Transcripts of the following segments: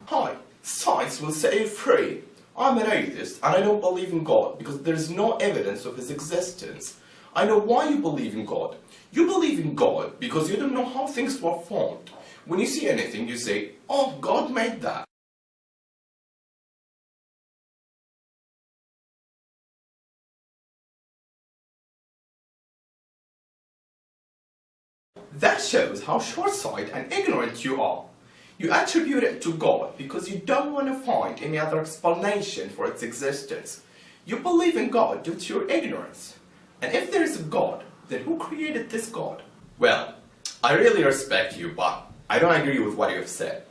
Hi, science will set you free. I'm an atheist and I don't believe in God because there is no evidence of his existence. I know why you believe in God. You believe in God because you don't know how things were formed. When you see anything, you say, "Oh, God made that." That shows how short-sighted and ignorant you are. You attribute it to God because you don't want to find any other explanation for its existence. You believe in God due to your ignorance. And if there is a God, then who created this God? Well, I really respect you, but I don't agree with what you have said.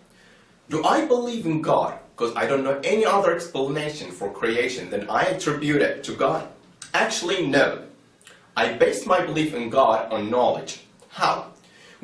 Do I believe in God because I don't know any other explanation for creation than I attribute it to God? Actually, no. I based my belief in God on knowledge. How?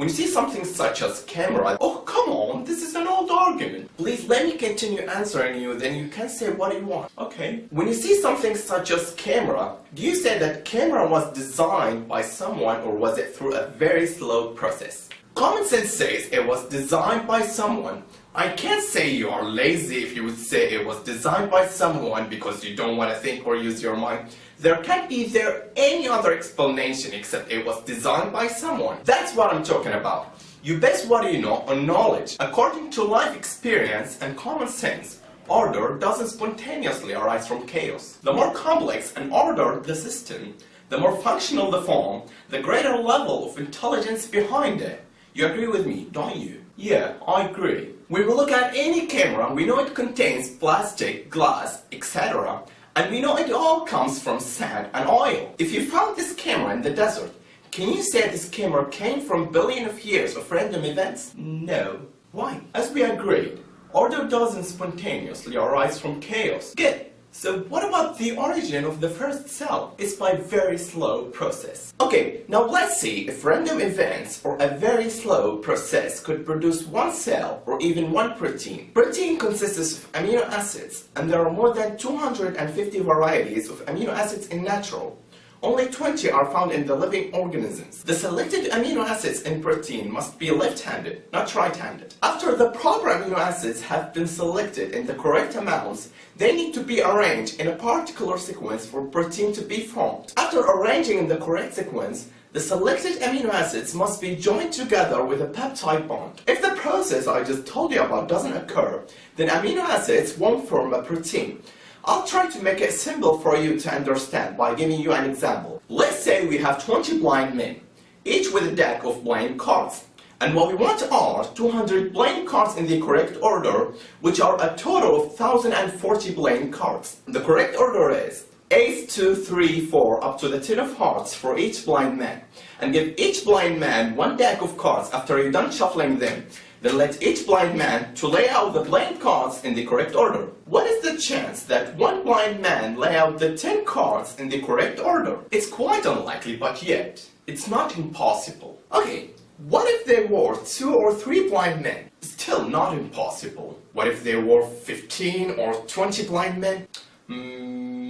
When you see something such as camera, oh come on, this is an old argument. Please let me continue answering you, then you can say what you want. Okay. When you see something such as camera, do you say that camera was designed by someone or was it through a very slow process? Common sense says it was designed by someone. I can't say you are lazy if you would say it was designed by someone because you don't want to think or use your mind. There can't be any other explanation except it was designed by someone. That's what I'm talking about. You base what you know on knowledge. According to life experience and common sense, order doesn't spontaneously arise from chaos. The more complex and ordered the system, the more functional the form, the greater level of intelligence behind it. You agree with me, don't you? Yeah, I agree. When we look at any camera, we know it contains plastic, glass, etc. And we know it all comes from sand and oil. If you found this camera in the desert, can you say this camera came from billions of years of random events? No. Why? As we agreed, order doesn't spontaneously arise from chaos. Good. So what about the origin of the first cell? It's by very slow process. Okay, now let's see if random events or a very slow process could produce one cell or even one protein. Protein consists of amino acids, and there are more than 250 varieties of amino acids in natural. Only 20 are found in the living organisms. The selected amino acids in protein must be left-handed, not right-handed. After the proper amino acids have been selected in the correct amounts, they need to be arranged in a particular sequence for protein to be formed. After arranging in the correct sequence, the selected amino acids must be joined together with a peptide bond. If the process I just told you about doesn't occur, then amino acids won't form a protein. I'll try to make it simple for you to understand by giving you an example. Let's say we have 20 blind men, each with a deck of playing cards. And what we want are 200 playing cards in the correct order, which are a total of 1040 playing cards. The correct order is Ace, 2, 3, 4 up to the 10 of hearts for each blind man. And give each blind man one deck of cards after you're done shuffling them. Then let each blind man to lay out the playing cards in the correct order. What is the chance that one blind man lay out the 10 cards in the correct order? It's quite unlikely, but yet, it's not impossible. Okay, what if there were 2 or 3 blind men? Still not impossible. What if there were 15 or 20 blind men?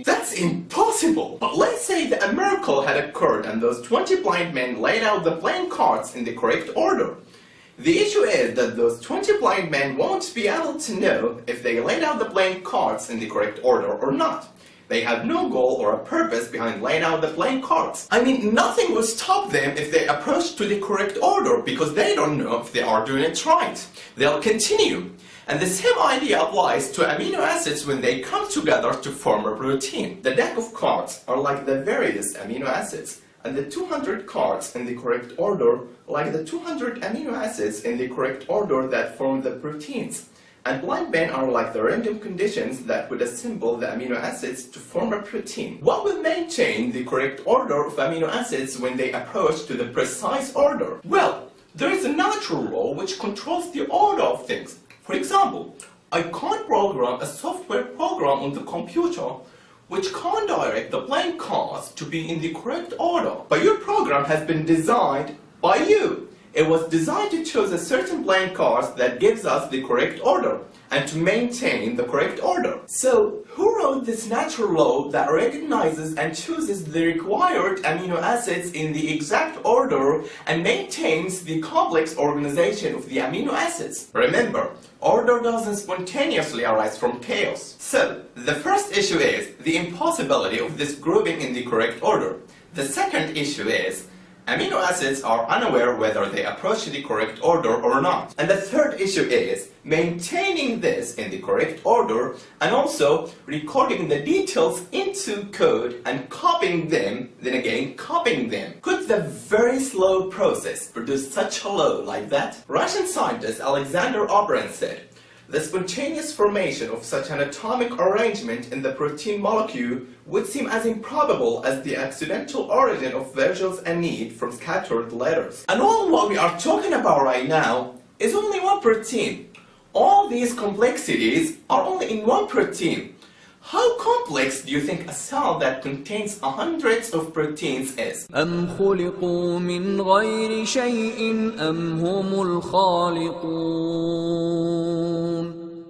That's impossible! But let's say that a miracle had occurred and those 20 blind men laid out the playing cards in the correct order. The issue is that those 20 blind men won't be able to know if they laid out the playing cards in the correct order or not. They have no goal or a purpose behind laying out the playing cards. I mean, nothing will stop them if they approach to the correct order because they don't know if they are doing it right. They'll continue. And the same idea applies to amino acids when they come together to form a protein. The deck of cards are like the various amino acids, and the 200 cards in the correct order like the 200 amino acids in the correct order that form the proteins. And blind men are like the random conditions that would assemble the amino acids to form a protein. What will maintain the correct order of amino acids when they approach to the precise order? Well, there is a natural law which controls the order of things. For example, I can't program a software program on the computer which can't direct the playing cards to be in the correct order. But your program has been designed by you. It was designed to choose a certain playing cards that gives us the correct order and to maintain the correct order. So, who wrote follow this natural law that recognizes and chooses the required amino acids in the exact order and maintains the complex organization of the amino acids. Remember, order doesn't spontaneously arise from chaos. So, the first issue is the impossibility of this grouping in the correct order. The second issue is amino acids are unaware whether they approach the correct order or not. And the third issue is maintaining this in the correct order and also recording the details into code and copying them, then again copying them. Could the very slow process produce such a law like that? Russian scientist Alexander Operin said, "The spontaneous formation of such an atomic arrangement in the protein molecule would seem as improbable as the accidental origin of vowels and need from scattered letters." And all what we are talking about right now is only one protein. All these complexities are only in one protein. How complex do you think a cell that contains hundreds of proteins is? أم خلقوا من غير شيء أم هم الخالقون.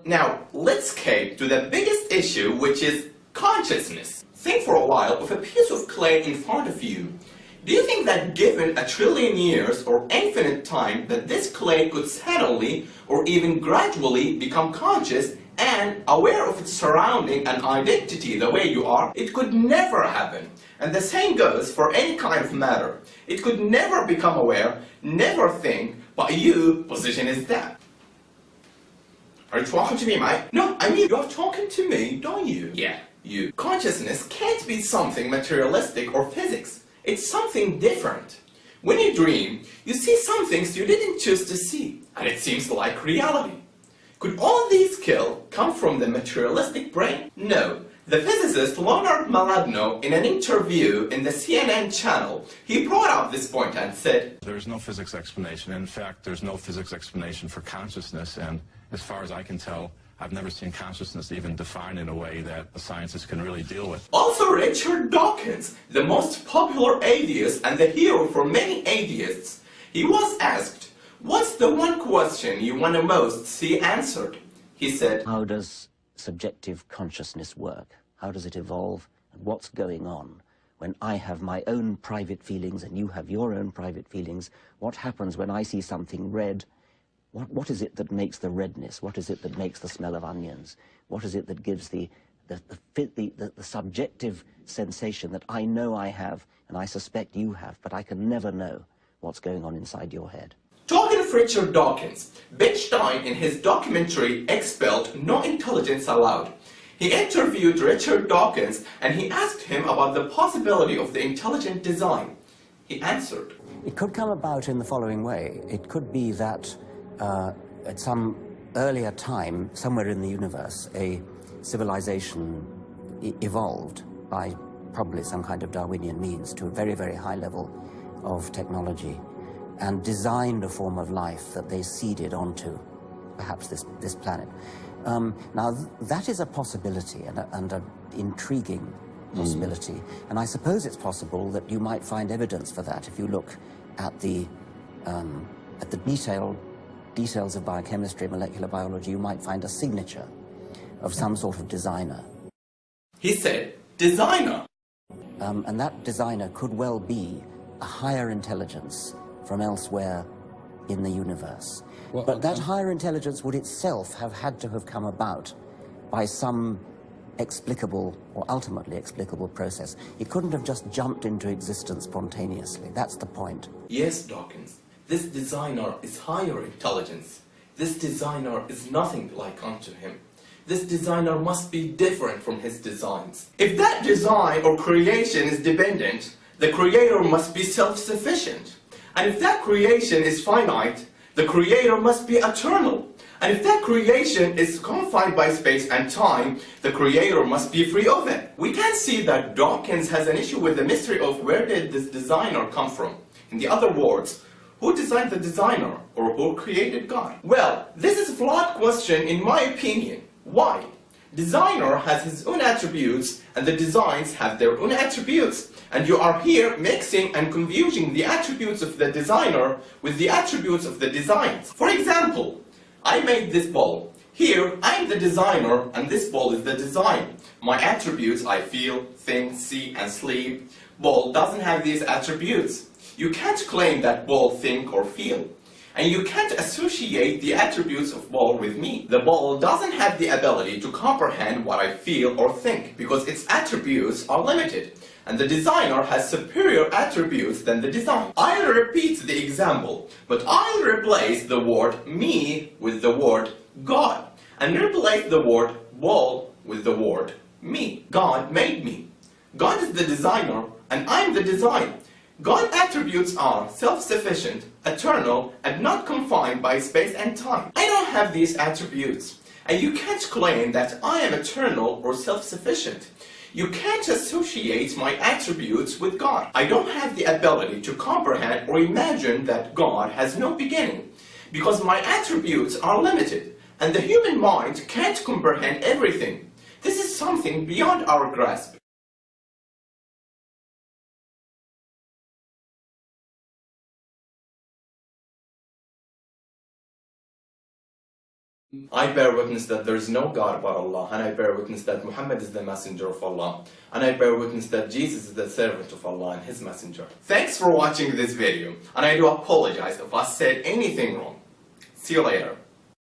Now, let's escape to the biggest issue, which is consciousness. Think for a while of a piece of clay in front of you. Do you think that given 1 trillion years or infinite time that this clay could suddenly or even gradually become conscious and aware of its surrounding and identity the way you are? It could never happen. And the same goes for any kind of matter. It could never become aware, never think, but you position is that. Are you talking to me, mate? No, I mean, you're talking to me, don't you? Yeah, you. Consciousness can't be something materialistic or physics. It's something different. When you dream, you see some things you didn't choose to see, and it seems like reality. Could all these come from the materialistic brain? No. The physicist Leonard Malagno, in an interview in the CNN channel, he brought up this point and said, "There's no physics explanation. In fact, there's no physics explanation for consciousness, and as far as I can tell, I've never seen consciousness even defined in a way that the scientists can really deal with." Also, Richard Dawkins, the most popular atheist and the hero for many atheists, he was asked, "What's the one question you want to most see answered?" He said, "How does subjective consciousness work? How does it evolve? And what's going on? When I have my own private feelings and you have your own private feelings, what happens when I see something red? What is it that makes the redness? What is it that makes the smell of onions? What is it that gives the subjective sensation that I know I have and I suspect you have, but I can never know what's going on inside your head?" Talking of Richard Dawkins, Ben Stein in his documentary Expelled, No Intelligence Allowed, he interviewed Richard Dawkins and he asked him about the possibility of the intelligent design. He answered, "It could come about in the following way. It could be that at some earlier time, somewhere in the universe, a civilization evolved by probably some kind of Darwinian means to a very, very high level of technology and designed a form of life that they seeded onto perhaps this planet. Now, that is a possibility and an intriguing possibility. And I suppose it's possible that you might find evidence for that if you look at the details of biochemistry, molecular biology. You might find a signature of some sort of designer. He said, designer. And that designer could well be a higher intelligence from elsewhere in the universe. Well, but that higher intelligence would itself have had to have come about by some explicable or ultimately explicable process. It couldn't have just jumped into existence spontaneously. That's the point. Yes, Dawkins. This designer is higher intelligence. This designer is nothing like unto him. This designer must be different from his designs. If that design or creation is dependent, the creator must be self-sufficient. And if that creation is finite, the creator must be eternal. And if that creation is confined by space and time, the creator must be free of it. We can see that Dawkins has an issue with the mystery of where did this designer come from. In the other words, who designed the designer or who created God? Well, this is a flawed question in my opinion. Why? Designer has his own attributes and the designs have their own attributes. And you are here mixing and confusing the attributes of the designer with the attributes of the designs. For example, I made this ball. Here, I'm the designer and this ball is the design. My attributes, I feel, think, see and sleep. Ball doesn't have these attributes. You can't claim that ball think or feel. And you can't associate the attributes of ball with me. The ball doesn't have the ability to comprehend what I feel or think because its attributes are limited. And the designer has superior attributes than the design. I'll repeat the example, but I'll replace the word me with the word God. And replace the word ball with the word me. God made me. God is the designer and I'm the design. God's attributes are self-sufficient, eternal, and not confined by space and time. I don't have these attributes, and you can't claim that I am eternal or self-sufficient. You can't associate my attributes with God. I don't have the ability to comprehend or imagine that God has no beginning, because my attributes are limited, and the human mind can't comprehend everything. This is something beyond our grasp. I bear witness that there is no God but Allah, and I bear witness that Muhammad is the messenger of Allah, and I bear witness that Jesus is the servant of Allah and his messenger. Thanks for watching this video, and I do apologize if I said anything wrong. See you later.